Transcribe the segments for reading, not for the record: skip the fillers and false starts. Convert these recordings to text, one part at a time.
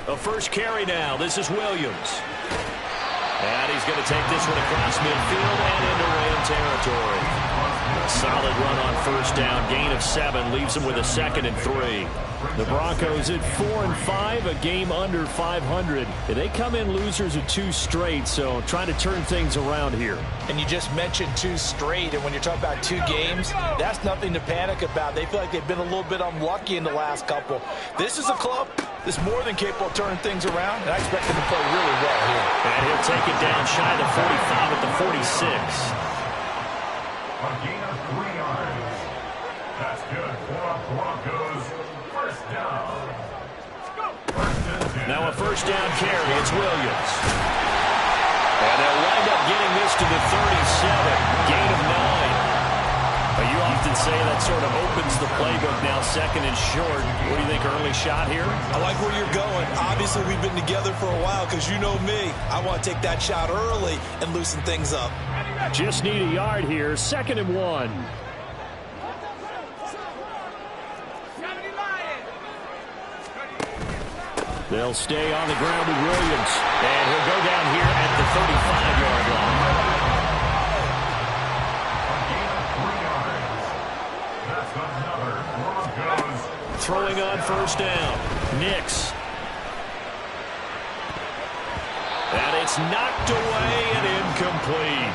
A first carry now. This is Williams. And he's going to take this one across midfield and into Ram territory. A solid run on first down. Gain of 7 leaves him with a 2nd and 3. The Broncos at 4-5, a game under 500. They come in losers of 2 straight, so trying to turn things around here. And you just mentioned 2 straight, and when you're talking about 2 games, that's nothing to panic about. They feel like they've been a little bit unlucky in the last couple. This is a club that's more than capable of turning things around, and I expect them to play really well here. And he'll take it down shy of the 45 at the 46. A gain of 3 yards. That's good for a Broncos first down. Now a first down carry. It's Williams. And they'll wind up getting this to the 37. Gain of 9. You often say that sort of opens the playbook now, 2nd and short. What do you think, early shot here? I like where you're going. Obviously, we've been together for a while because you know me. I want to take that shot early and loosen things up. Just need a yard here, 2nd and 1. They'll stay on the ground with Williams. And he'll go down here at the 35-yard line. Throwing on first down. Nix. And it's knocked away and incomplete.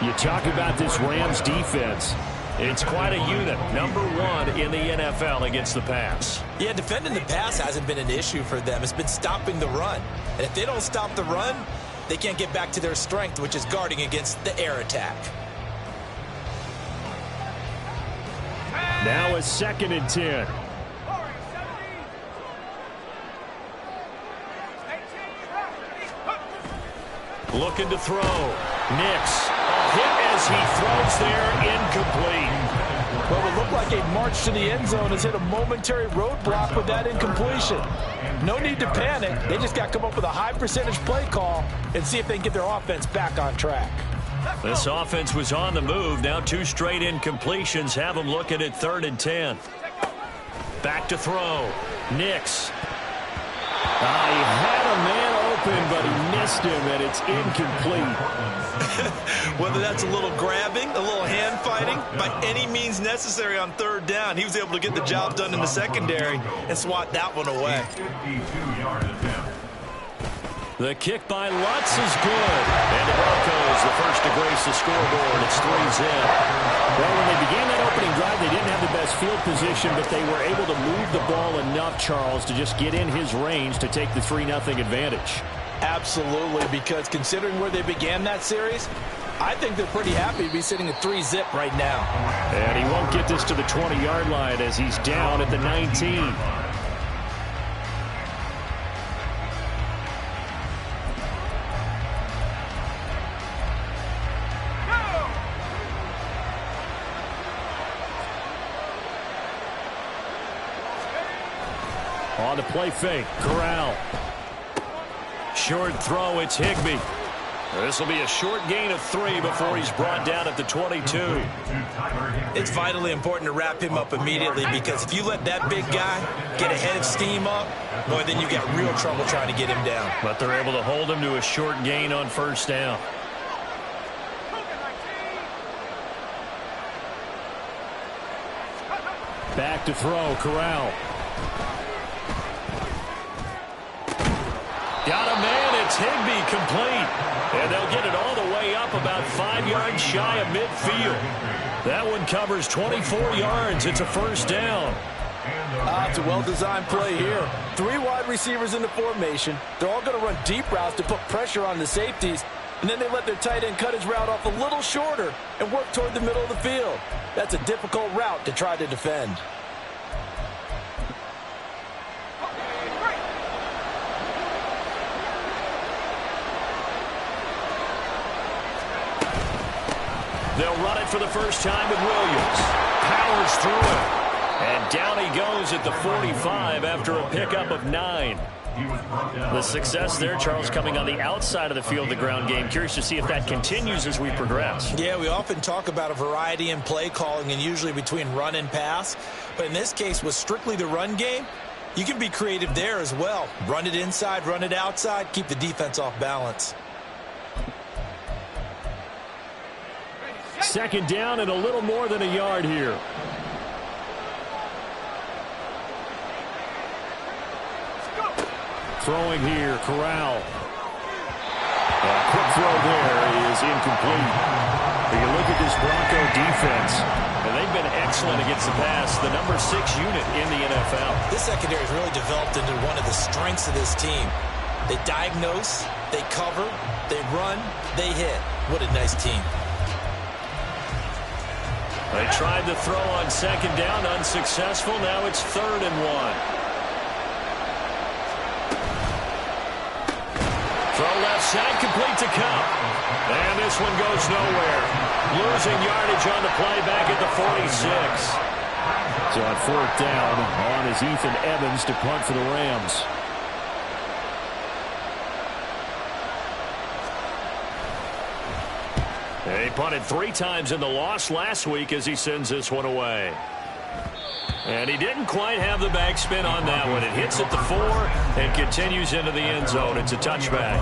You talk about this Rams defense. It's quite a unit. Number 1 in the NFL against the pass. Yeah, defending the pass hasn't been an issue for them. It's been stopping the run. And if they don't stop the run, they can't get back to their strength, which is guarding against the air attack. Now a 2nd and 10. Looking to throw. Nix. Hit as he throws there, incomplete. Well, it looked like a march to the end zone has hit a momentary roadblock with that incompletion. No need to panic. They just got to come up with a high percentage play call and see if they can get their offense back on track. This offense was on the move. Now 2 straight incompletions have them looking at 3rd and 10. Back to throw. Nix. He had a man open, but he missed him, and it's incomplete. Whether that's a little grabbing, a little hand fighting, by any means necessary on 3rd down, he was able to get the job done in the secondary and swat that one away. The kick by Lutz is good. And the Broncos, the first to grace the scoreboard. It's 3-zip. Well, when they began that opening drive, they didn't have the best field position, but they were able to move the ball enough, Charles, to just get in his range to take the 3-0 advantage. Absolutely, because considering where they began that series, I think they're pretty happy to be sitting at 3-zip right now. And he won't get this to the 20-yard line as he's down at the 19. On the play fake, Corral. Short throw, it's Higbee. This will be a short gain of 3 before he's brought down at the 22. It's vitally important to wrap him up immediately because if you let that big guy get ahead of steam up, boy, then you got real trouble trying to get him down. But they're able to hold him to a short gain on first down. Back to throw, Corral. Got a man, it's Higbee, complete. And they'll get it all the way up about 5 yards shy of midfield. That one covers 24 yards. It's a first down. It's a well-designed play here. 3 wide receivers in the formation. They're all going to run deep routes to put pressure on the safeties. And then they let their tight end cut his route off a little shorter and work toward the middle of the field. That's a difficult route to try to defend. They'll run it for the first time with Williams. Powers through it. And down he goes at the 45 after a pickup of 9. The success there, Charles, coming on the outside of the field, the ground game. Curious to see if that continues as we progress. Yeah, we often talk about a variety in play calling and usually between run and pass. But in this case, with strictly the run game, You can be creative there as well. Run it inside, run it outside, keep the defense off balance. Second down and a little more than a yard here. Throwing here, Corral. A quick throw there is incomplete. You look at this Bronco defense, and they've been excellent against the pass, the number 6 unit in the NFL. This secondary has really developed into one of the strengths of this team. They diagnose, they cover, they run, they hit. What a nice team. They tried to throw on second down, unsuccessful. Now it's 3rd and 1. Throw left side, complete to Cup. And this one goes nowhere. Losing yardage on the play back at the 46. So on 4th down, on is Ethan Evans to punt for the Rams. He punted 3 times in the loss last week as he sends this one away. And he didn't quite have the backspin on that one. It hits at the 4 and continues into the end zone. It's a touchback.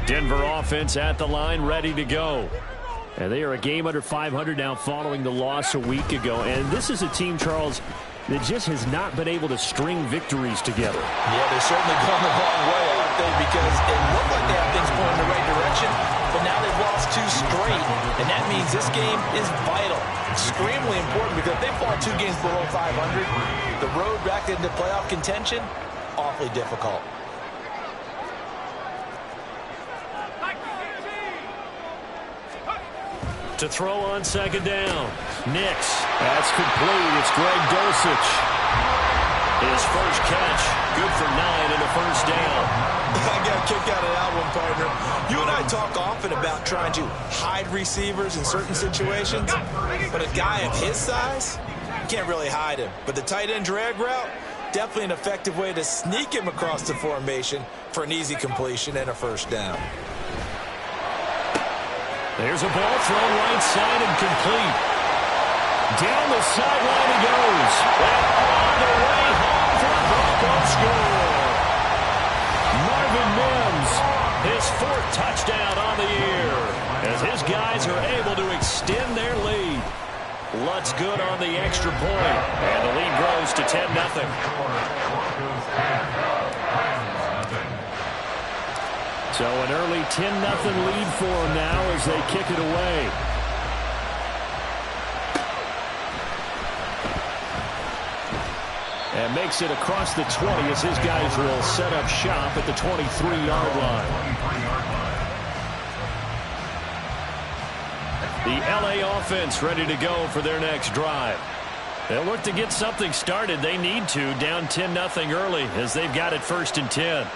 Denver offense at the line, ready to go. And they are a game under 500 now following the loss a week ago. And this is a team, Charles, that just has not been able to string victories together. Yeah, they're certainly going the wrong way, aren't they? Because it looked like they have things going in the right direction, but now they've lost 2 straight, and that means this game is vital. Extremely important because if they fall 2 games below 500, the road back into playoff contention, awfully difficult. To throw on second down. Nix. That's complete. It's Greg Dulcich. His first catch. Good for 9 and a first down. I got a kick out of that one, partner. You and I talk often about trying to hide receivers in certain situations, but a guy of his size, you can't really hide him. But the tight end drag route, definitely an effective way to sneak him across the formation for an easy completion and a first down. There's a ball thrown right side and complete. Down the sideline he goes. And on the way home for the Broncos score. Marvin Mims, his 4th touchdown on the year, as his guys are able to extend their lead. Lutz good on the extra point, and the lead grows to 10-0. So an early 10-0 lead for them now as they kick it away. And makes it across the 20 as his guys will set up shop at the 23-yard line. The LA offense ready to go for their next drive. They'll look to get something started. They need to, down 10-0 early as they've got it 1st and 10.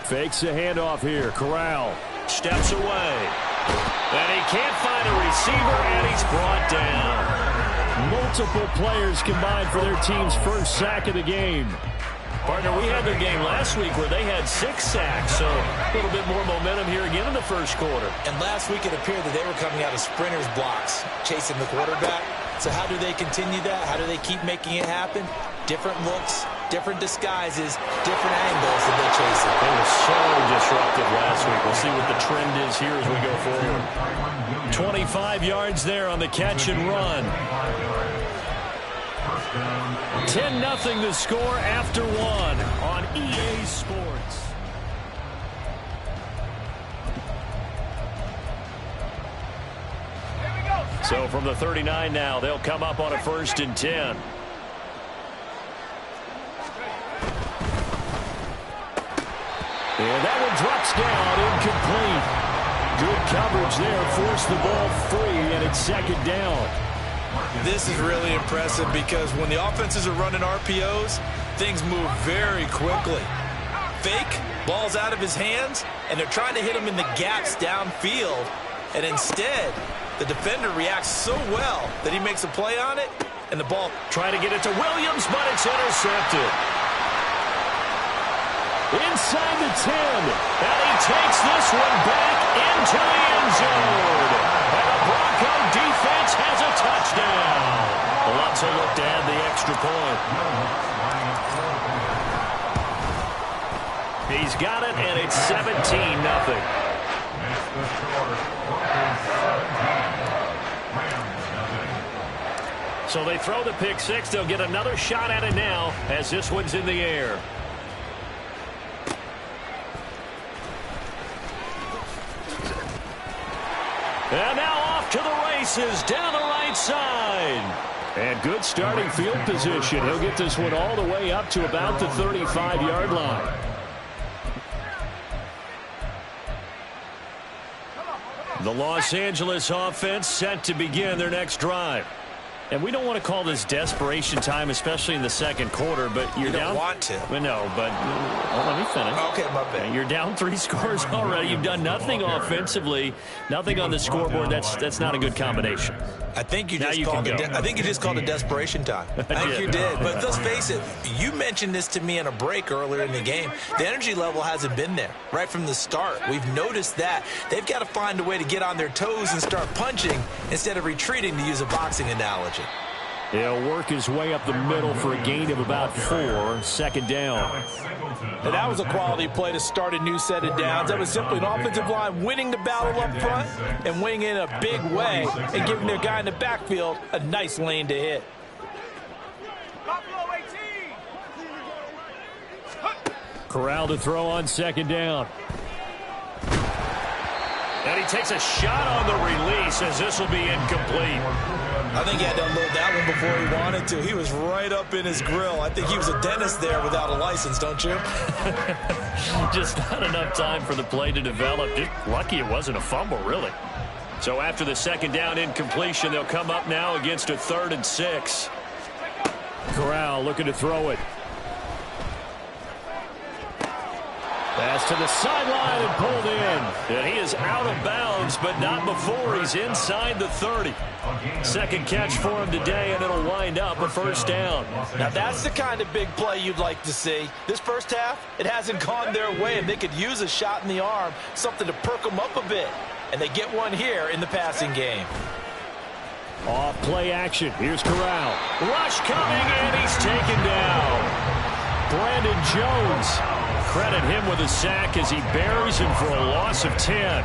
Fakes a handoff here. Corral steps away. And he can't find a receiver, and he's brought down. Multiple players combined for their team's first sack of the game. Partner, we had their game last week where they had 6 sacks, so a little bit more momentum here again in the first quarter. And last week it appeared that they were coming out of sprinters blocks, chasing the quarterback. So how do they continue that? How do they keep making it happen? Different looks, different disguises, different angles that they chase it. They were so disruptive last week. We'll see what the trend is here as we go forward. 25 yards there on the catch and run. 10-0 the score after 1 on EA Sports. So from the 39 now, they'll come up on a 1st and 10. And that one drops down, incomplete. Good coverage there, forced the ball free, and it's 2nd down. This is really impressive because when the offenses are running RPOs, things move very quickly. Fake, ball's out of his hands, and they're trying to hit him in the gaps downfield. And instead, the defender reacts so well that he makes a play on it, and the ball... Trying to get it to Williams, but it's intercepted. Inside the 10, and he takes this one back into the end zone. And the Bronco defense has a touchdown. Lots of look to add the extra point. He's got it, and it's 17-0. So they throw the pick six. They'll get another shot at it now as this one's in the air. And now off to the races down the right side. And good starting field position. He'll get this one all the way up to about the 35-yard line. The Los Angeles offense set to begin their next drive. And we don't want to call this desperation time, especially in the second quarter, but you're down. You don't want to. Well, no, but let me finish. Okay, my bad. You're down 3 scores already. You've done nothing offensively, nothing on the scoreboard. That's not a good combination. I think you just called it desperation time. I think you did. But let's face it, you mentioned this to me in a break earlier in the game. The energy level hasn't been there right from the start. We've noticed that. They've got to find a way to get on their toes and start punching instead of retreating, to use a boxing analogy. He'll work his way up the middle for a gain of about 4, second down. And that was a quality play to start a new set of downs. That was simply an offensive line winning the battle up front and winning in a big way and giving their guy in the backfield a nice lane to hit. Corral to throw on second down. And he takes a shot on the release as this will be incomplete. I think he had to unload that one before he wanted to. He was right up in his grill. I think he was a dentist there without a license, don't you? Just not enough time for the play to develop. Just lucky it wasn't a fumble, really. So after the second down incompletion, they'll come up now against a 3rd and 6. Corral looking to throw it. Pass to the sideline and pulled in. And he is out of bounds, but not before he's inside the 30. Second catch for him today, and it'll wind up a first down. Now that's the kind of big play you'd like to see. This first half, it hasn't gone their way, and they could use a shot in the arm, something to perk them up a bit. And they get one here in the passing game. Off play action. Here's Corral. Rush coming, and he's taken down. Brandon Jones. Credit him with a sack as he buries him for a loss of 10.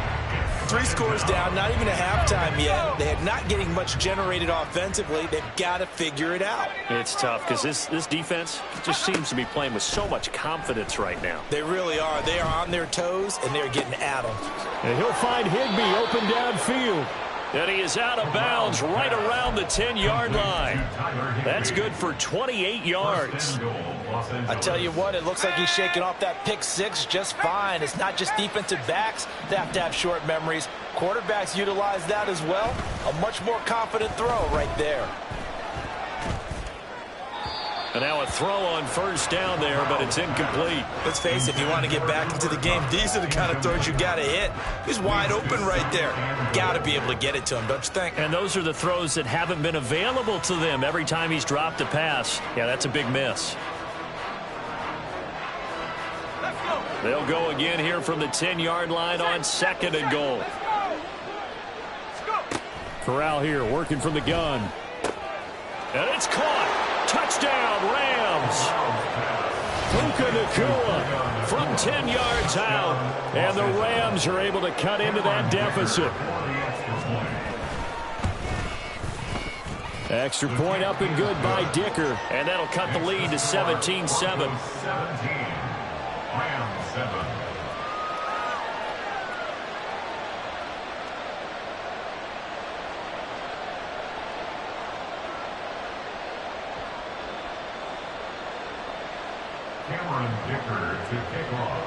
3 scores down, not even a halftime yet. They're not getting much generated offensively. They've got to figure it out. It's tough because this defense just seems to be playing with so much confidence right now. They really are. They are on their toes, and they're getting at them. And he'll find Higbee open downfield. And he is out of bounds right around the 10-yard line. That's good for 28 yards. I tell you what, it looks like he's shaking off that pick six just fine. It's not just defensive backs that have to have short memories. Quarterbacks utilize that as well. A much more confident throw right there. And now a throw on first down there, but it's incomplete. Let's face it, if you want to get back into the game, these are the kind of throws you got to hit. He's wide open right there. Got to be able to get it to him, don't you think? And those are the throws that haven't been available to them every time he's dropped a pass. Yeah, that's a big miss. They'll go again here from the 10-yard line on 2nd and goal. Corral here working from the gun. And it's caught. Touchdown, Rams. Puka Nacua from 10 yards out. And the Rams are able to cut into that deficit. Extra point up and good by Dicker. And that'll cut the lead to 17-7. Rams 7. Dicker to kick off.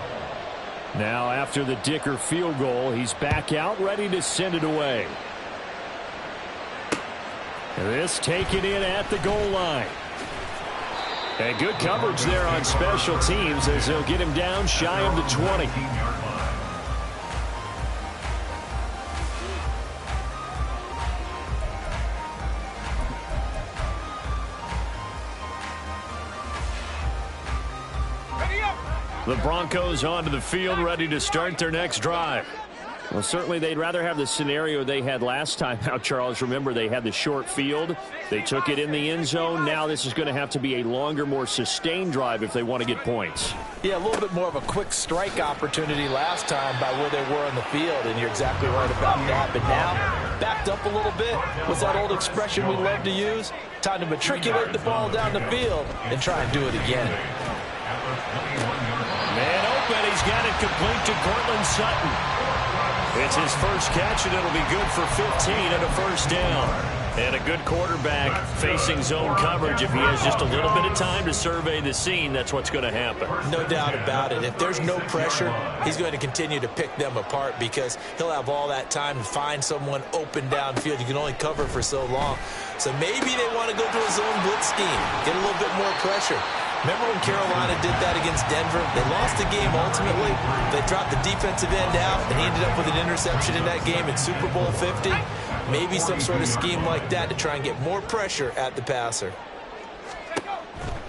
Now after the Dicker field goal, he's back out ready to send it away. This taken in at the goal line. And good coverage there on special teams as they'll get him down shy of the 20. The Broncos onto the field, ready to start their next drive. Well, certainly they'd rather have the scenario they had last time out, Charles. Remember, they had the short field. They took it in the end zone. Now this is going to have to be a longer, more sustained drive if they want to get points. Yeah, a little bit more of a quick strike opportunity last time by where they were on the field, and you're exactly right about that. But now, backed up a little bit, what's that old expression we love to use? Time to matriculate the ball down the field and try and do it again. Man open, he's got it complete to Cortland Sutton. It's his first catch, and it'll be good for 15 and a first down. And a good quarterback facing zone coverage. If he has just a little bit of time to survey the scene, that's what's going to happen. No doubt about it. If there's no pressure, he's going to continue to pick them apart because he'll have all that time to find someone open downfield. You can only cover for so long. So maybe they want to go to a zone blitz scheme, get a little bit more pressure. Remember when Carolina did that against Denver? They lost the game ultimately. They dropped the defensive end out, and he ended up with an interception in that game in Super Bowl 50. Maybe some sort of scheme like that to try and get more pressure at the passer.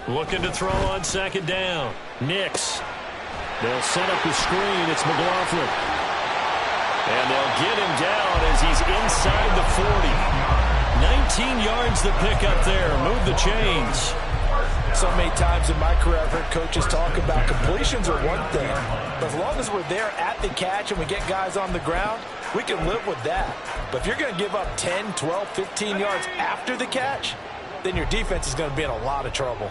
Looking to throw on second down. Nix. They'll set up the screen. It's McLaughlin. And they'll get him down as he's inside the 40. 19 yards the pickup there. Move the chains. So many times in my career I've heard coaches talk about completions are one thing. But as long as we're there at the catch and we get guys on the ground, we can live with that. But if you're going to give up 10, 12, 15 yards after the catch, then your defense is going to be in a lot of trouble.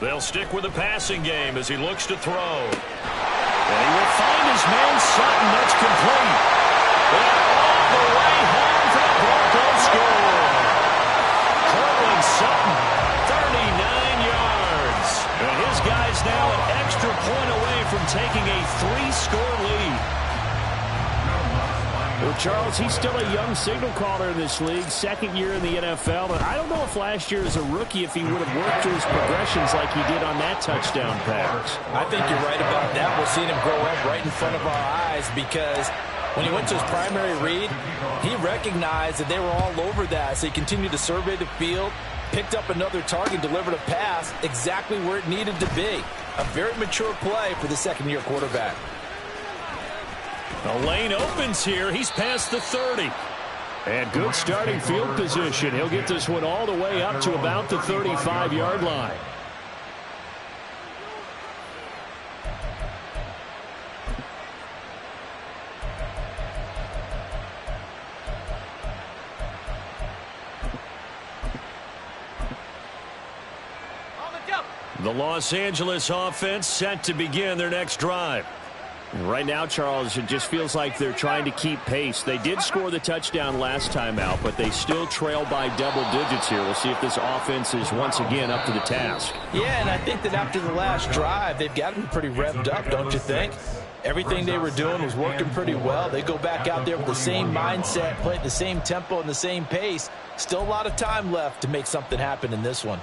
They'll stick with the passing game as he looks to throw. And he will find his man Sutton. That's complete. And all the way home for the Broncos score. Cortland Sutton, 39 yards. And his guy's now an extra point away from taking a 3-score lead. Well, Charles, he's still a young signal caller in this league, second year in the NFL. But I don't know if last year as a rookie if he would have worked through his progressions like he did on that touchdown pass. I think you're right about that. We're seeing him grow up right in front of our eyes because when he went to his primary read, he recognized that they were all over that. So he continued to survey the field, picked up another target, delivered a pass exactly where it needed to be. A very mature play for the second-year quarterback. The lane opens here. He's past the 30. And good starting field position. He'll get this one all the way up to about the 35-yard line. The Los Angeles offense set to begin their next drive. Right now, Charles, it just feels like they're trying to keep pace. They did score the touchdown last time out, but they still trail by double digits here. We'll see if this offense is once again up to the task. Yeah, and I think that after the last drive, they've got to be pretty revved up, don't you think? Everything they were doing was working pretty well. They go back out there with the same mindset, play at the same tempo and the same pace. Still a lot of time left to make something happen in this one.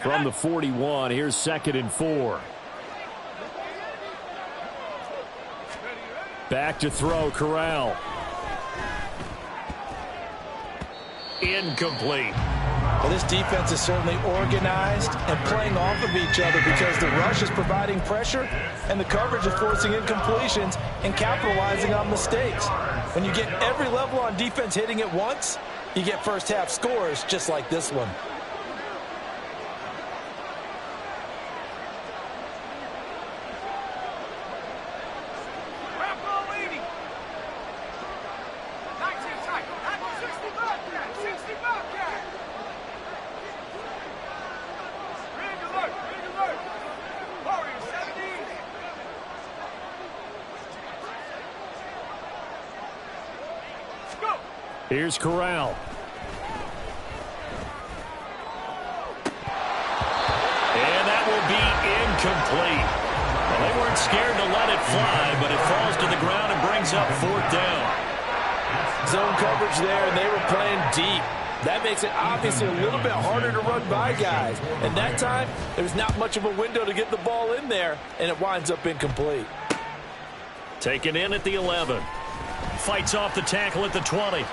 From the 41, here's 2nd and 4. Back to throw, Corral. Incomplete. Well, this defense is certainly organized and playing off of each other because the rush is providing pressure and the coverage is forcing incompletions and capitalizing on mistakes. When you get every level on defense hitting at once, you get first half scores just like this one. Here's Corral. incomplete. Well, they weren't scared to let it fly, but it falls to the ground and brings up 4th down. Zone coverage there, and they were playing deep. That makes it obviously a little bit harder to run by guys. And that time, there's not much of a window to get the ball in there, and it winds up incomplete. Taken in at the 11. Fights off the tackle at the 20.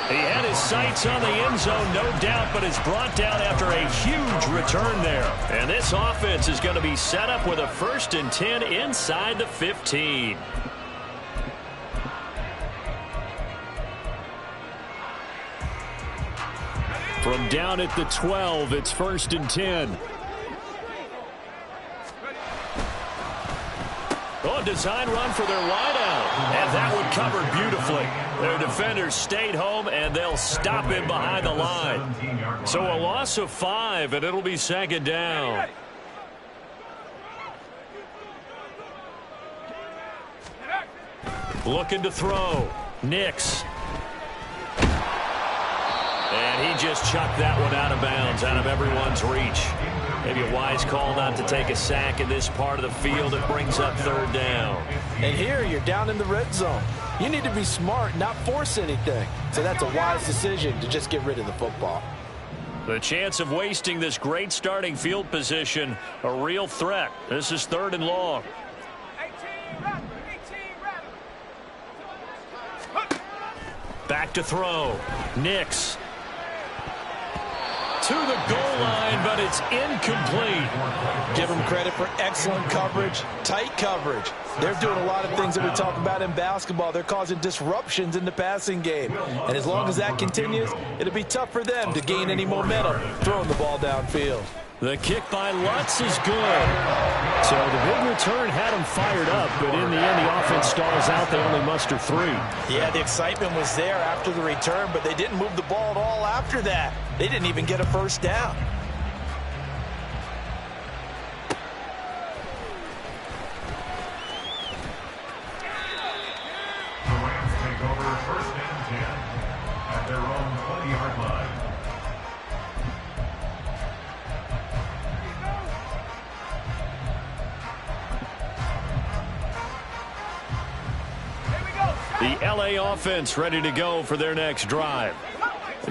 He had his sights on the end zone, no doubt, but is brought down after a huge return there. And this offense is going to be set up with a 1st and 10 inside the 15. From down at the 12, it's 1st and 10. Oh, a design run for their wideout. And that one covered beautifully. Their defenders stayed home, and they'll stop him behind the line. So a loss of 5, and it'll be 2nd down. Looking to throw. Nix. And he just chucked that one out of bounds, out of everyone's reach. Maybe a wise call not to take a sack in this part of the field. It brings up 3rd down. And here you're down in the red zone. You need to be smart, not force anything. So that's a wise decision to just get rid of the football. The chance of wasting this great starting field position, a real threat. This is 3rd and long. Back to throw. Nix. To the goal line, but it's incomplete. Give them credit for excellent coverage, tight coverage. They're doing a lot of things that we talk about in basketball. They're causing disruptions in the passing game. And as long as that continues, it'll be tough for them to gain any momentum throwing the ball downfield. The kick by Lutz is good. So the big return had him fired up, but in the end, the offense stalls out. They only muster 3. Yeah, the excitement was there after the return, but they didn't move the ball at all after that. They didn't even get a 1st down. The Rams take over 1st and 10 at their own 20-yard line. The LA offense ready to go for their next drive.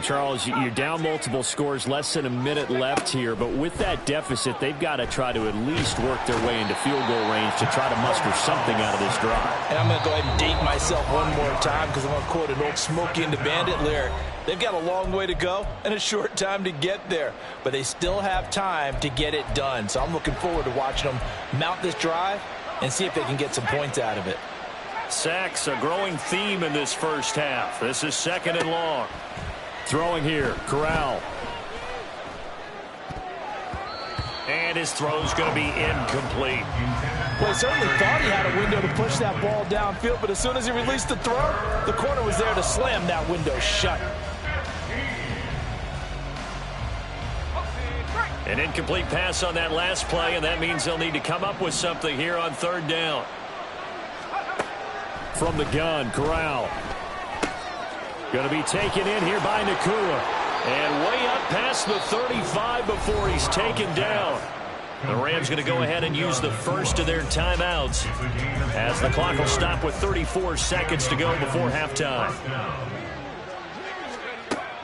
Charles, you're down multiple scores, less than a minute left here, but with that deficit, they've got to try to at least work their way into field goal range to try to muster something out of this drive. And I'm going to go ahead and date myself one more time because I'm going to quote an old Smokey and the Bandit lyric. They've got a long way to go and a short time to get there, but they still have time to get it done. So I'm looking forward to watching them mount this drive and see if they can get some points out of it. Sacks, a growing theme in this first half. This is 2nd and long. Throwing here, Corral. And his throw's going to be incomplete. Well, he certainly thought he had a window to push that ball downfield, but as soon as he released the throw, the corner was there to slam that window shut. An incomplete pass on that last play, and that means they'll need to come up with something here on 3rd down. From the gun, Corral. Going to be taken in here by Nakua. And way up past the 35 before he's taken down. The Rams going to go ahead and use the first of their timeouts as the clock will stop with 34 seconds to go before halftime.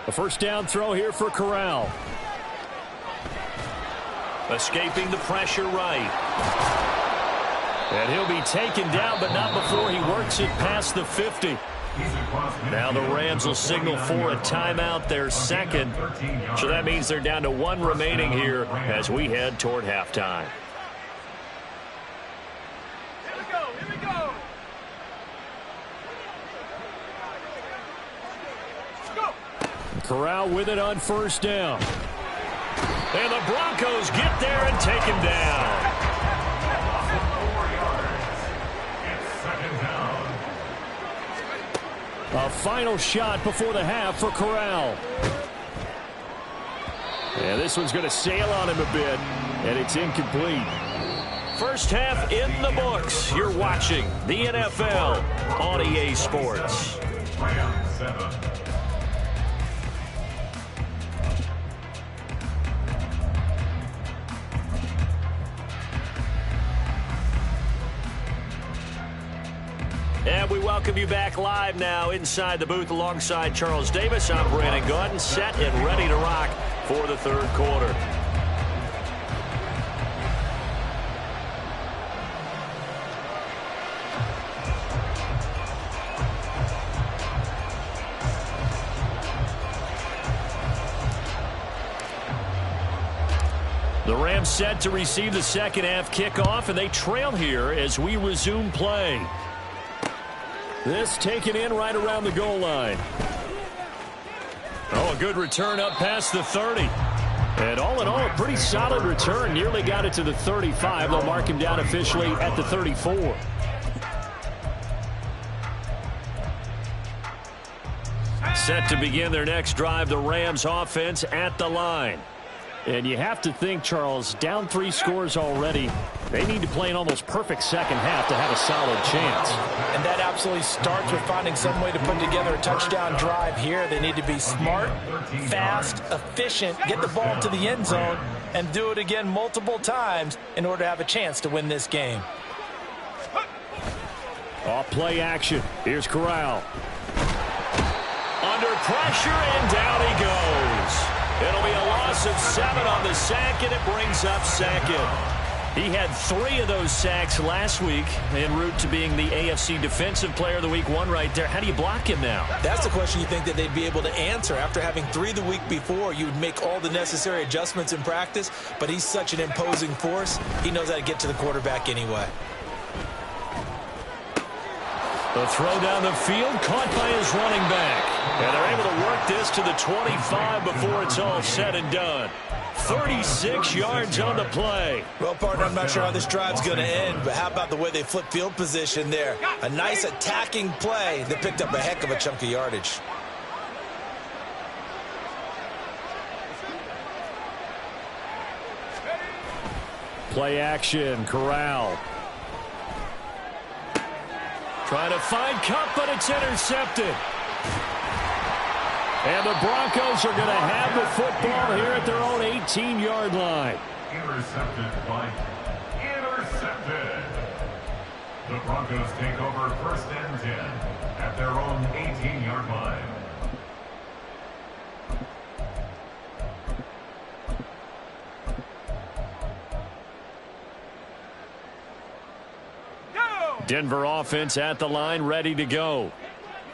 A 1st down throw here for Corral. Escaping the pressure right. And he'll be taken down, but not before he works it past the 50. Now the Rams will signal for a timeout, their 2nd. So that means they're down to 1 remaining here as we head toward halftime. Here we go, here we go. Let's go. Corral with it on 1st down. And the Broncos get there and take him down. A final shot before the half for Corral. Yeah, this one's going to sail on him a bit, and it's incomplete. First half in the books. You're watching the NFL on EA Sports. Rams 7. And we welcome you back live now inside the booth alongside Charles Davis. I'm Brandon Gordon, set and ready to rock for the third quarter. The Rams set to receive the second half kickoff, and they trail here as we resume play. This taken in right around the goal line. Oh, a good return up past the 30. And all in all, a pretty solid return. Nearly got it to the 35. They'll mark him down officially at the 34. Set to begin their next drive, the Rams offense at the line. And you have to think, Charles, down 3 scores already. They need to play an almost perfect second half to have a solid chance. And that absolutely starts with finding some way to put together a touchdown drive here. They need to be smart, fast, efficient, get the ball to the end zone, and do it again multiple times in order to have a chance to win this game. Off play action. Here's Corral. Under pressure, and down he goes. It'll be a loss of 7 on the sack, and it brings up second. He had 3 of those sacks last week en route to being the AFC Defensive Player of the Week 1 right there. How do you block him now? That's the question you think that they'd be able to answer. After having 3 the week before, you would make all the necessary adjustments in practice, but he's such an imposing force, he knows how to get to the quarterback anyway. The throw down the field, caught by his running back. And they're able to work this to the 25 before it's all said and done. 36 yards on the play. Well, partner, I'm not sure how this drive's going to end, but how about the way they flip field position there? A nice attacking play that picked up a heck of a chunk of yardage. Play action, Corral. Trying to find Cup, but it's intercepted. And the Broncos are going to have the football here at their own 18-yard line. Intercepted. The Broncos take over 1st and 10 at their own 18-yard line. Denver offense at the line, ready to go.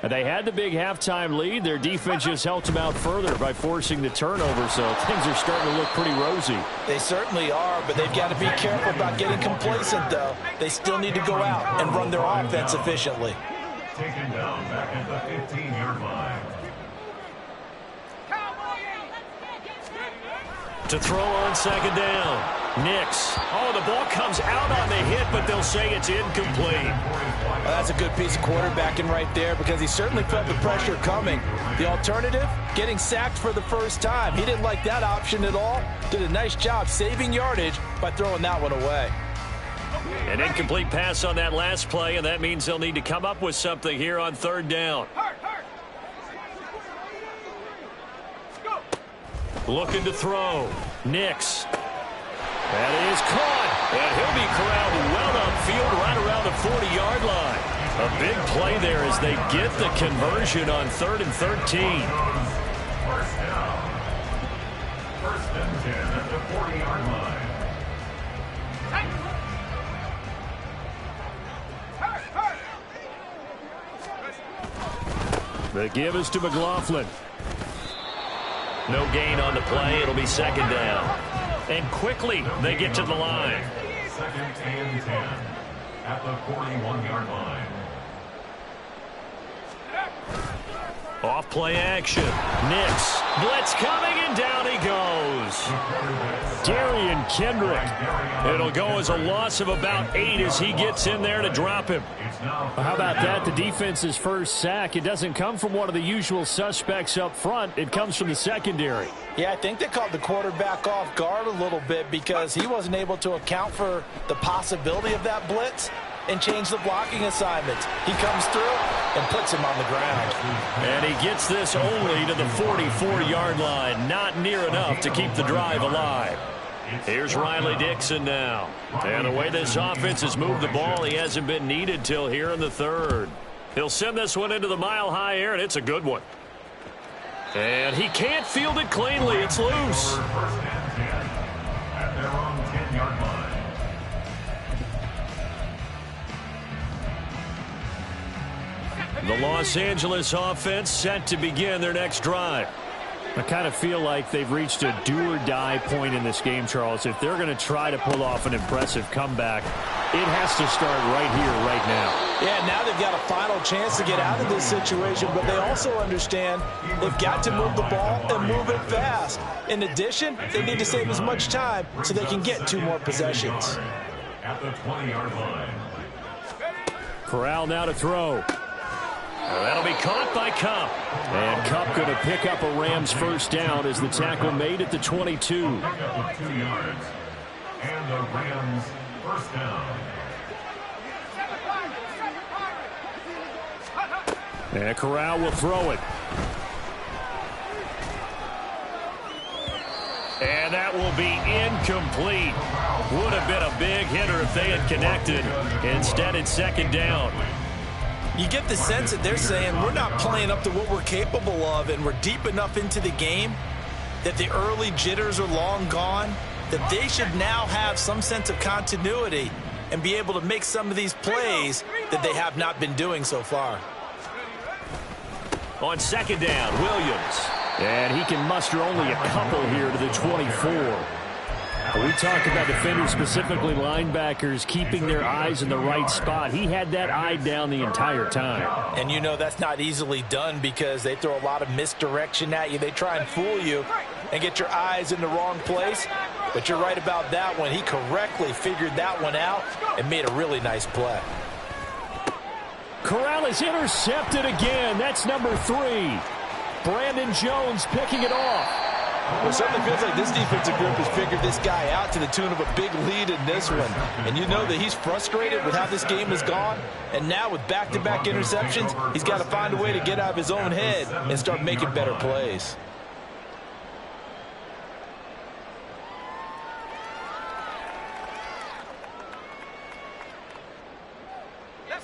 And they had the big halftime lead. Their defense just helped them out further by forcing the turnover, so things are starting to look pretty rosy. They certainly are, but they've got to be careful about getting complacent, though. They still need to go out and run their offense efficiently. Taken down back at the 15-yard line. To throw on second down. Nix. Oh, the ball comes out on the hit, but they'll say it's incomplete. Well, that's a good piece of quarterbacking right there because he certainly felt the pressure coming. The alternative, getting sacked for the first time. He didn't like that option at all. Did a nice job saving yardage by throwing that one away. An incomplete pass on that last play, and that means they'll need to come up with something here on 3rd down. Looking to throw. Nix. That is caught, and he'll be corralled well upfield right around the 40-yard line. A big play there as they get the conversion on 3rd and 13. First down. 1st and 10 at the 40-yard line. The give is to McLaughlin. No gain on the play. It'll be 2nd down. And quickly, they get to the line. 2nd and 10 at the 41-yard line. Off play action. Nix. Blitz coming, and down he goes. Darian Kendrick. It'll go as a loss of about 8 as he gets in there to drop him. How about that? The defense's first sack. It doesn't come from one of the usual suspects up front. It comes from the secondary. Yeah, I think they caught the quarterback off guard a little bit because he wasn't able to account for the possibility of that blitz and change the blocking assignments. He comes through, and puts him on the ground. And he gets this only to the 44-yard line. Not near enough to keep the drive alive. Here's Riley Dixon now. And the way this offense has moved the ball, he hasn't been needed till here in the third. He'll send this one into the mile-high air, and it's a good one. And he can't field it cleanly. It's loose. First and 10 at their own 10-yard line. The Los Angeles offense set to begin their next drive. I kind of feel like they've reached a do-or-die point in this game, Charles. If they're going to try to pull off an impressive comeback, it has to start right here, right now. Yeah, now they've got a final chance to get out of this situation, but they also understand they've got to move the ball and move it fast. In addition, they need to save as much time so they can get 2 more possessions. At the 20-yard line. Corral now to throw. That'll be caught by Kupp. And Kupp going to pick up a Rams first down as the tackle made at the 22. Pick up 2 yards. And the Rams first down. And Corral will throw it. And that will be incomplete. Would have been a big hitter if they had connected. Instead, it's second down. You get the sense that they're saying we're not playing up to what we're capable of, and we're deep enough into the game that the early jitters are long gone, that they should now have some sense of continuity and be able to make some of these plays that they have not been doing so far. On second down, Williams. And he can muster only a couple here to the 24. We talk about defenders, specifically linebackers, keeping their eyes in the right spot. He had that eye down the entire time. And you know that's not easily done because they throw a lot of misdirection at you. They try and fool you and get your eyes in the wrong place. But you're right about that one. He correctly figured that one out and made a really nice play. Corral is intercepted again. That's number 3. Brandon Jones picking it off. Well, it certainly feels like this defensive group has figured this guy out to the tune of a big lead in this one. And you know that he's frustrated with how this game has gone. And now with back-to-back interceptions, he's got to find a way to get out of his own head and start making better plays.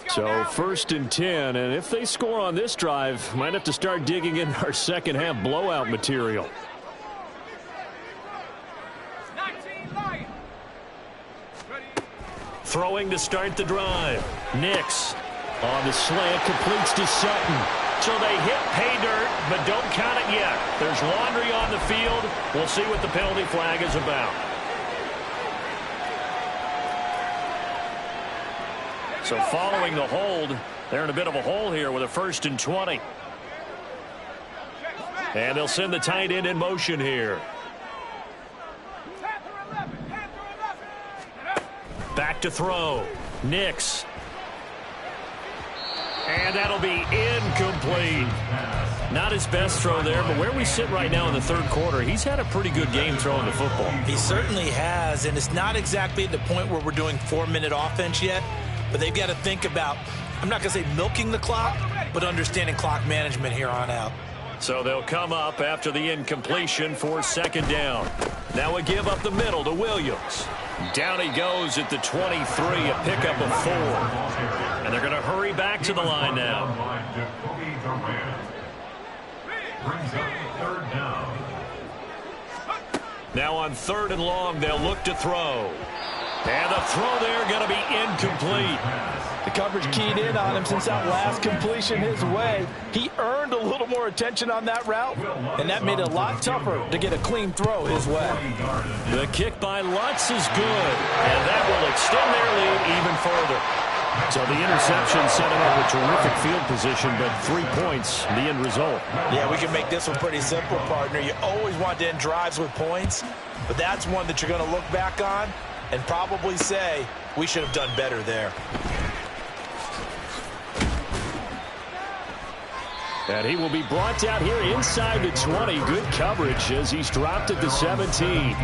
So first and 10, and if they score on this drive, might have to start digging in our second half blowout material. Throwing to start the drive. Nix on the slant, completes to Sutton. So they hit pay dirt, but don't count it yet. There's laundry on the field. We'll see what the penalty flag is about. So following the hold, they're in a bit of a hole here with a first and 20. And they'll send the tight end in motion here. Back to throw. Nix. And that'll be incomplete. Not his best throw there, but where we sit right now in the third quarter, he's had a pretty good game throwing the football. He certainly has, and it's not exactly at the point where we're doing 4-minute offense yet, but they've got to think about, I'm not going to say milking the clock, but understanding clock management here on out. So they'll come up after the incompletion for second down. Now a give up the middle to Williams. Down he goes at the 23, a pickup of 4. And they're going to hurry back to the line now. Brings up third down. Now on third and long, they'll look to throw. And the throw there going to be incomplete. The coverage keyed in on him since that last completion his way. He earned a little more attention on that route, and that made it a lot tougher to get a clean throw his way. The kick by Lutz is good, and that will extend their lead even further. So the interception set him up with terrific field position, but 3 points, the end result. Yeah, we can make this one pretty simple, partner. You always want to end drives with points, but that's one that you're going to look back on and probably say, we should have done better there. And he will be brought down here inside the 20. Good coverage as he's dropped at the 17.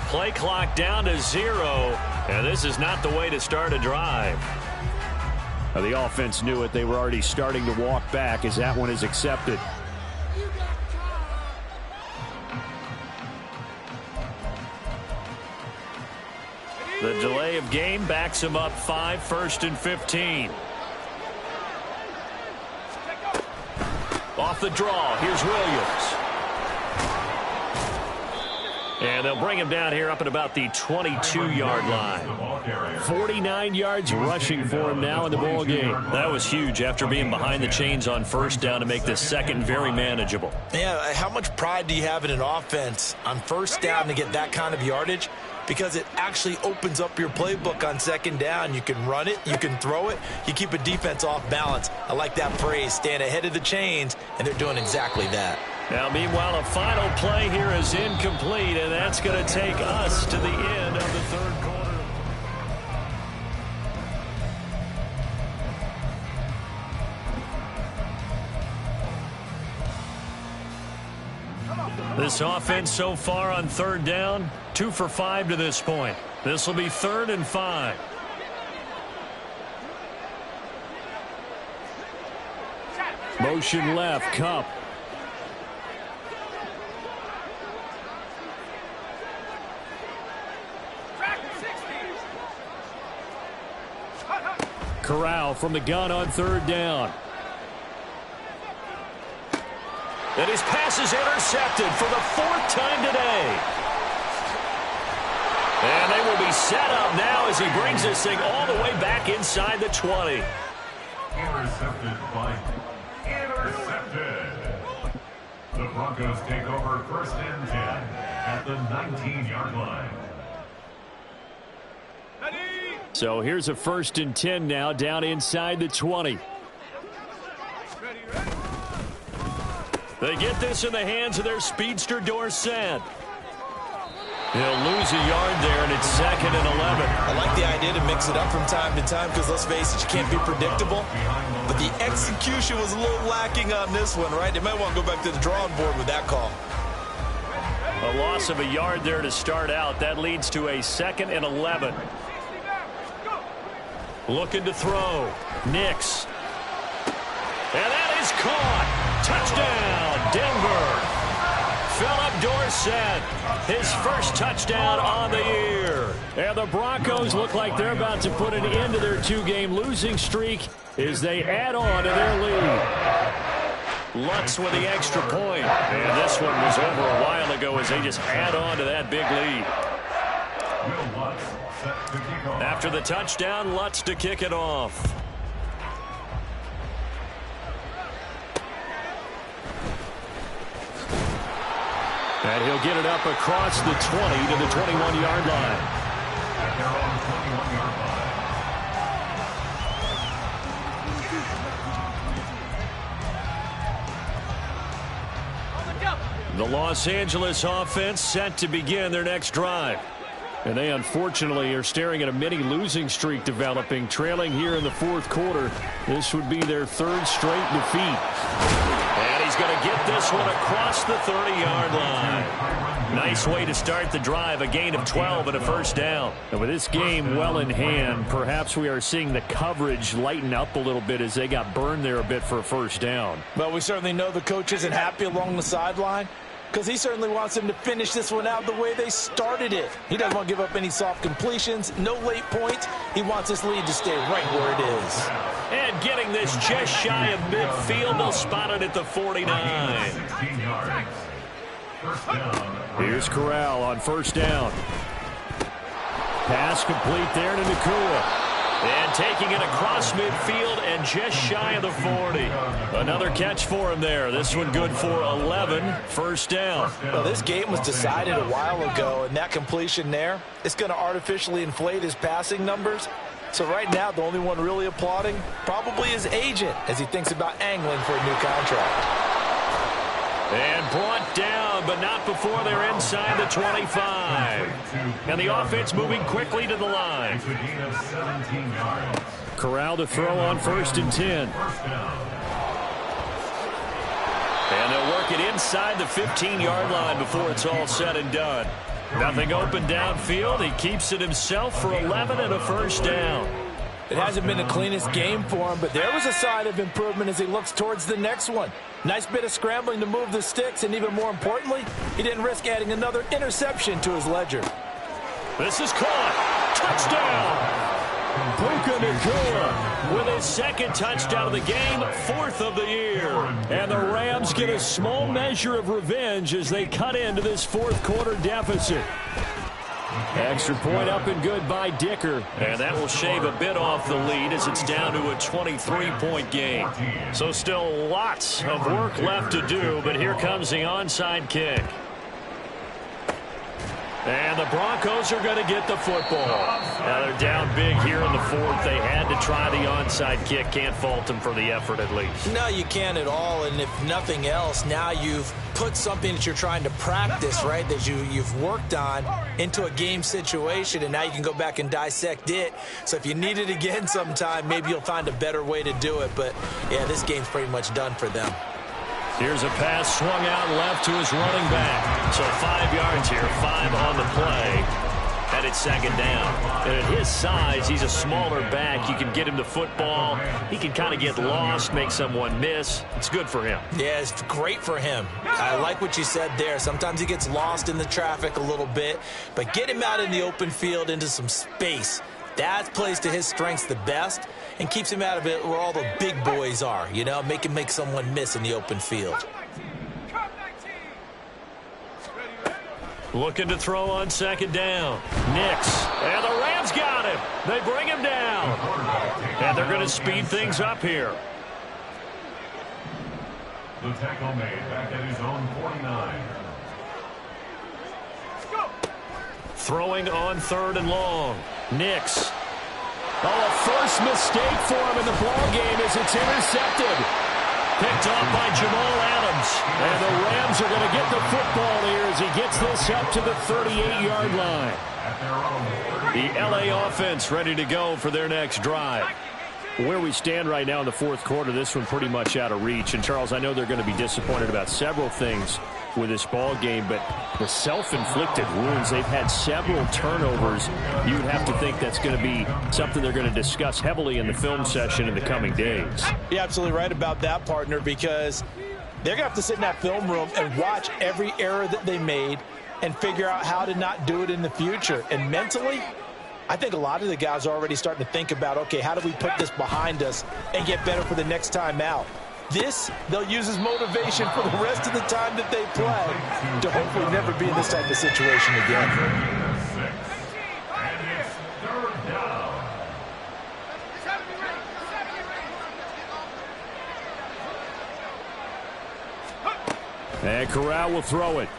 Play clock down to 0, and this is not the way to start a drive. Now, the offense knew it. They were already starting to walk back as that one is accepted. The delay of game backs him up 5, 1st and 15. Off the draw, here's Williams. And they'll bring him down here up at about the 22-yard line. 49 yards rushing for him now in the ball game. That was huge after being behind the chains on 1st down to make this second very manageable. Yeah, how much pride do you have in an offense on 1st down to get that kind of yardage? Because it actually opens up your playbook on 2nd down. You can run it, you can throw it, you keep a defense off balance. I like that phrase, stand ahead of the chains, and they're doing exactly that. Now, meanwhile, a final play here is incomplete, and that's going to take us to the end of the 3rd quarter. This offense so far on 3rd down, 2 for 5 to this point. This will be 3rd and 5. Motion left, Cup. Corral from the gun on 3rd down. And his pass is intercepted for the 4th time today. And they will be set up now as he brings this thing all the way back inside the 20. Intercepted. The Broncos take over 1st and 10 at the 19-yard line. So here's a 1st and 10 now down inside the 20. They get this in the hands of their speedster Dorsett. He'll lose a yard there, and it's 2nd and 11. I like the idea to mix it up from time to time because, let's face it, you can't be predictable. But the execution was a little lacking on this one, right? They might want to go back to the drawing board with that call. A loss of a yard there to start out. That leads to a 2nd and 11. Looking to throw. Nix. And that is caught. Touchdown, Denver. Philip Dorsett, his 1st touchdown on the year. And the Broncos look like they're about to put an end to their 2-game losing streak as they add on to their lead. Lutz with the extra point. And this one was over a while ago as they just add on to that big lead. After the touchdown, Lutz to kick it off. And he'll get it up across the 20 to the 21-yard line. The Los Angeles offense set to begin their next drive. And they unfortunately are staring at a mini losing streak developing, trailing here in the 4th quarter. This would be their 3rd straight defeat. And he's going to get this one across the 30-yard line. Nice way to start the drive, a gain of 12 and a 1st down. And with this game well in hand, perhaps we are seeing the coverage lighten up a little bit as they got burned there a bit for a 1st down. Well, we certainly know the coach isn't happy along the sideline, because he certainly wants them to finish this one out the way they started it. He doesn't want to give up any soft completions, no late points. He wants this lead to stay right where it is. And getting this just shy of midfield, they'll spot it at the 49. Here's Corral on 1st down. Pass complete there to Nakua. And taking it across midfield and just shy of the 40. Another catch for him there. This one good for 11. 1st down. Well, this game was decided a while ago, and that completion there, it's going to artificially inflate his passing numbers. So right now, the only one really applauding probably his agent as he thinks about angling for a new contract. And brought down, but not before they're inside the 25. And the offense moving quickly to the line. Corral to throw on 1st and 10. And they'll work it inside the 15-yard line before it's all said and done. Nothing open downfield. He keeps it himself for 11 and a first down. It hasn't been the cleanest game for him, but there was a sign of improvement as he looks towards the next one. Nice bit of scrambling to move the sticks, and even more importantly, he didn't risk adding another interception to his ledger. This is caught. Touchdown. Puka Nacua with his second touchdown of the game, 4th of the year. And the Rams get a small measure of revenge as they cut into this fourth quarter deficit. Extra point up and good by Dicker. And that will shave a bit off the lead as it's down to a 23-point game. So still lots of work left to do, but here comes the onside kick. And the Broncos are going to get the football. Now they're down big here in the fourth. They had to try the onside kick. Can't fault them for the effort at least. No, you can't at all. And if nothing else, now you've put something that you're trying to practice, right, that you've worked on into a game situation, and now you can go back and dissect it. So if you need it again sometime, maybe you'll find a better way to do it. But, yeah, this game's pretty much done for them. Here's a pass swung out left to his running back. So 5 yards here, 5 on the play. And it's second down. And at his size, he's a smaller back. You can get him the football. He can kind of get lost, make someone miss. It's good for him. Yeah, it's great for him. I like what you said there. Sometimes he gets lost in the traffic a little bit. But get him out in the open field into some space. That plays to his strengths the best and keeps him out of it where all the big boys are, you know, make someone miss in the open field. Looking to throw on second down. Nix. And the Rams got him. They bring him down. And they're going to speed things up here. The tackle made back at his own 49. Throwing on 3rd and long. Nix. Oh, a first mistake for him in the ball game as it's intercepted. Picked off by Jamal Adams. And the Rams are going to get the football here as he gets this up to the 38-yard line. The LA offense ready to go for their next drive. Where we stand right now in the fourth quarter, this one pretty much out of reach. And, Charles, I know they're going to be disappointed about several things with this ball game, but the self-inflicted wounds, they've had several turnovers. You would have to think that's going to be something they're going to discuss heavily in the film session in the coming days. You're absolutely right about that, partner, because they're going to have to sit in that film room and watch every error that they made and figure out how to not do it in the future. And mentally, I think a lot of the guys are already starting to think about, okay, how do we put this behind us and get better for the next time out? This, they'll use as motivation for the rest of the time that they play to hopefully never be in this type of situation again. And it's 3rd down. And Corral will throw it.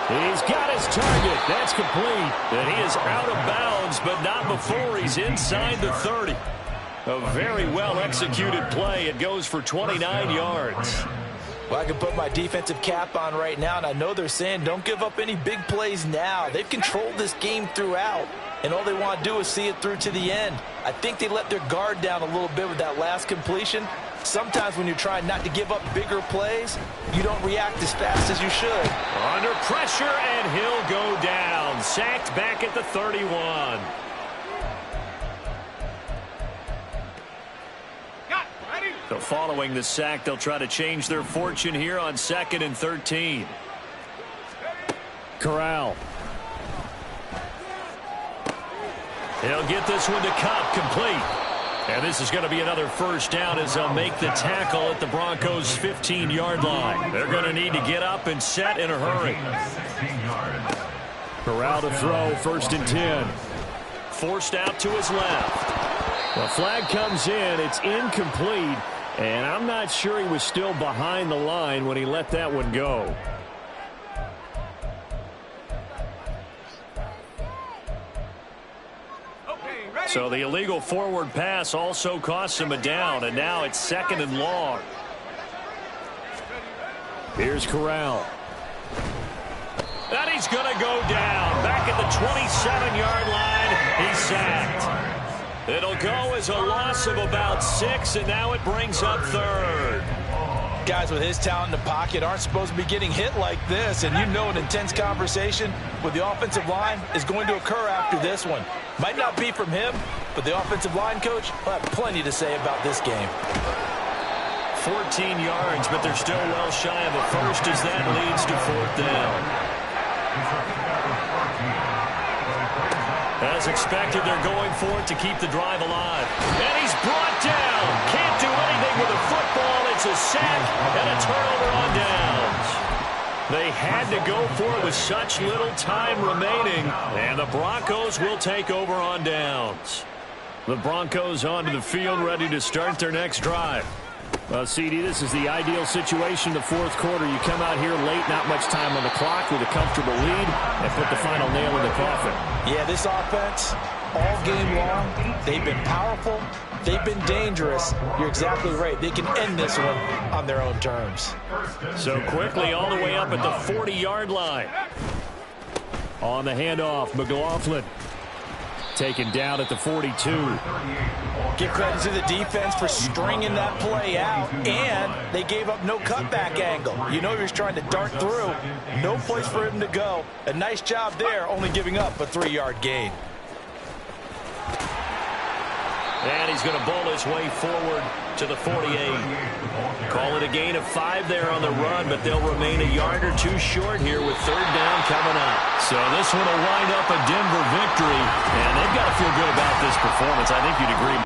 He's got his target. That's complete. And he is out of bounds, but not before he's inside the 30. A very well-executed play. It goes for 29 yards. Well, I can put my defensive cap on right now, and I know they're saying don't give up any big plays now. They've controlled this game throughout, and all they want to do is see it through to the end. I think they let their guard down a little bit with that last completion. Sometimes when you're trying not to give up bigger plays, you don't react as fast as you should. Under pressure, and he'll go down. Sacked back at the 31. So following the sack, they'll try to change their fortune here on 2nd and 13. Corral. He'll get this one to Cup, complete. And this is going to be another first down as they'll make the tackle at the Broncos' 15-yard line. They're going to need to get up and set in a hurry. Corral to throw, 1st and 10. Forced out to his left. The flag comes in. It's incomplete. And I'm not sure he was still behind the line when he let that one go. So the illegal forward pass also costs him a down, and now it's 2nd and long. Here's Corral. And he's going to go down. Back at the 27-yard line, he's sacked. It'll go as a loss of about 6, and now it brings up 3rd. Guys with his talent in the pocket aren't supposed to be getting hit like this, and you know an intense conversation with the offensive line is going to occur after this one. Might not be from him, but the offensive line coach will have plenty to say about this game. 14 yards, but they're still well shy of a first as that leads to 4th down. As expected, they're going for it to keep the drive alive. And he's brought down. Can't do anything with a football. It's a sack and a turnover on downs. They had to go for it with such little time remaining. And the Broncos will take over on downs. The Broncos onto the field, ready to start their next drive. Well, CD, this is the ideal situation in the 4th quarter. You come out here late, not much time on the clock, with a comfortable lead, and put the final nail in the coffin. Yeah, this offense, all game long, they've been powerful, they've been dangerous. You're exactly right. They can end this one on their own terms. So quickly all the way up at the 40-yard line. On the handoff, McLaughlin taken down at the 42. Give credit to the defense for stringing that play out, and they gave up no cutback angle. You know he was trying to dart through. No place for him to go. A nice job there, only giving up a 3-yard gain. And he's going to bowl his way forward to the 48. Call it a gain of 5 there on the run, but they'll remain a yard or two short here with 3rd down coming up. So this one will wind up a Denver victory, and they've got to feel good about this performance. I think you'd agree.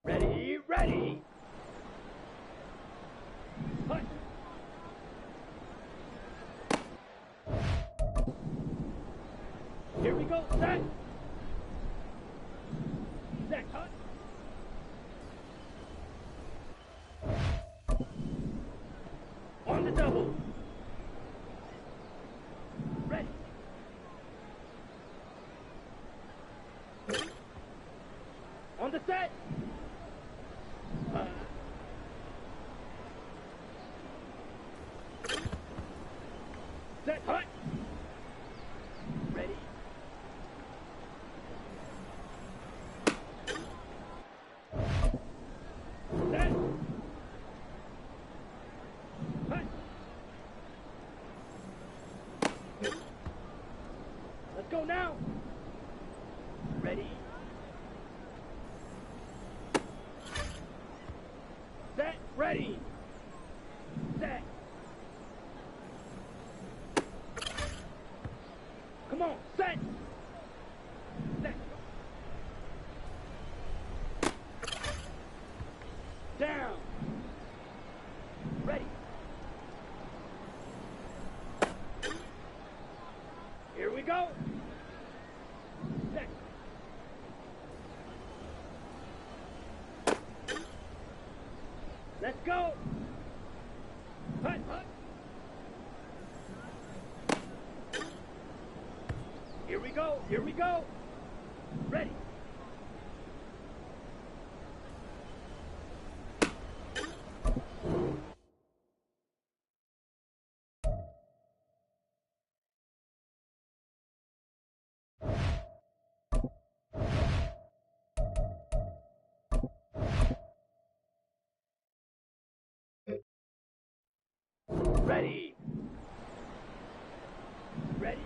Ready, ready. Punch. Here we go, set. Set, cut. On the double. Ready. On the set. Set, hut. Ready. Set. Hut. Let's go now. Ready. Set, ready. Set. Come on, set. Set. Down. Ready. Let's go. Hut, hut. Here we go. Here we go. Ready. Ready. Ready.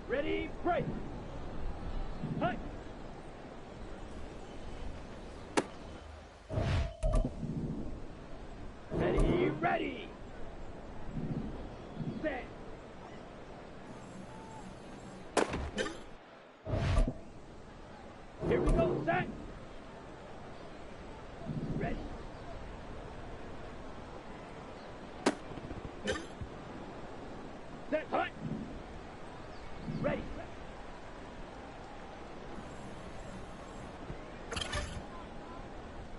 Ready, break. Hut. Ready, ready. Set. Here we go, set. Ready. Set, hut. Ready.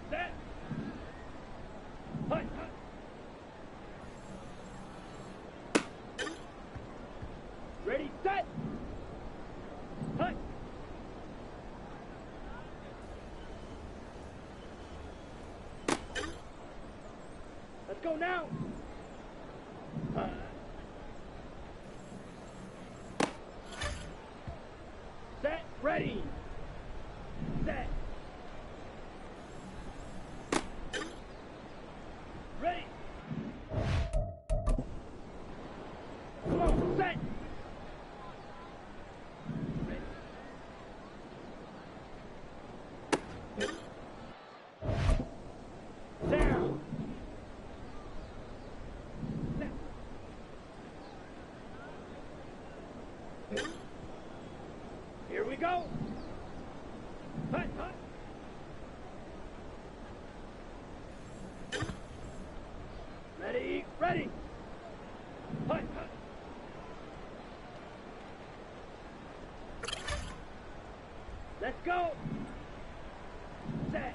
Set. Hut, hut. Ready, set. Hut. Let's go now. Set, ready. Set. Ready. Come on, set. Ready. Down. Set. Here we go. Hut, hut. Ready, ready. Hut, hut. Let's go. Set.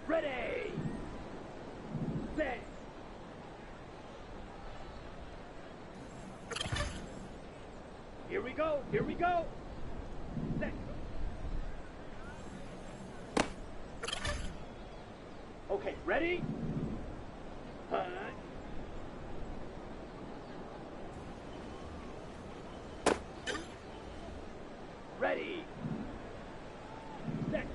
Ready. Set. Here we go. Here we go. Set. Okay, ready? Hut. Ready. Set.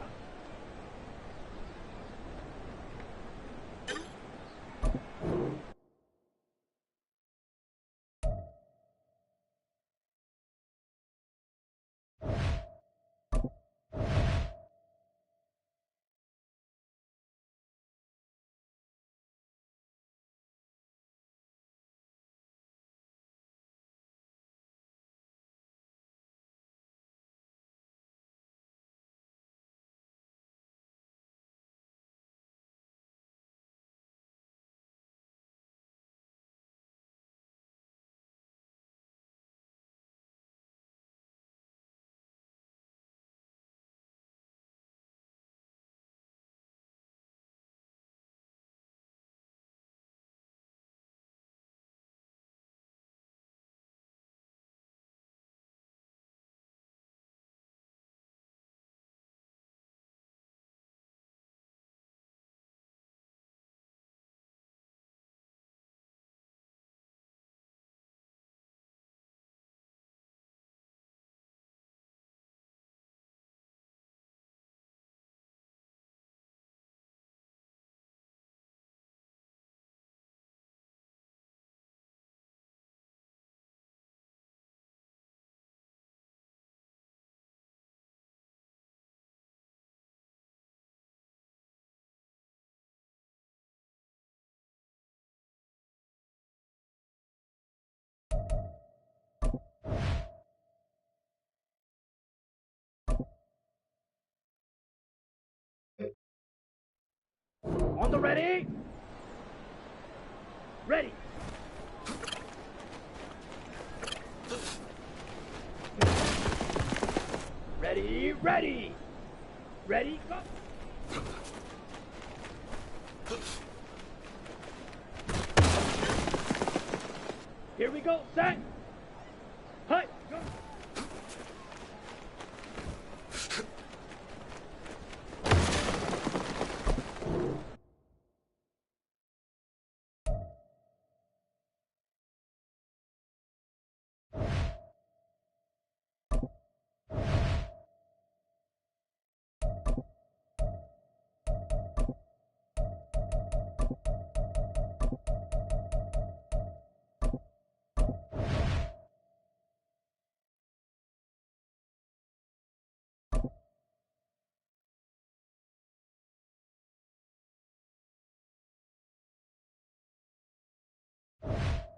On the ready? Ready. ready. Ready, go. Here we go, set. Hut, go. You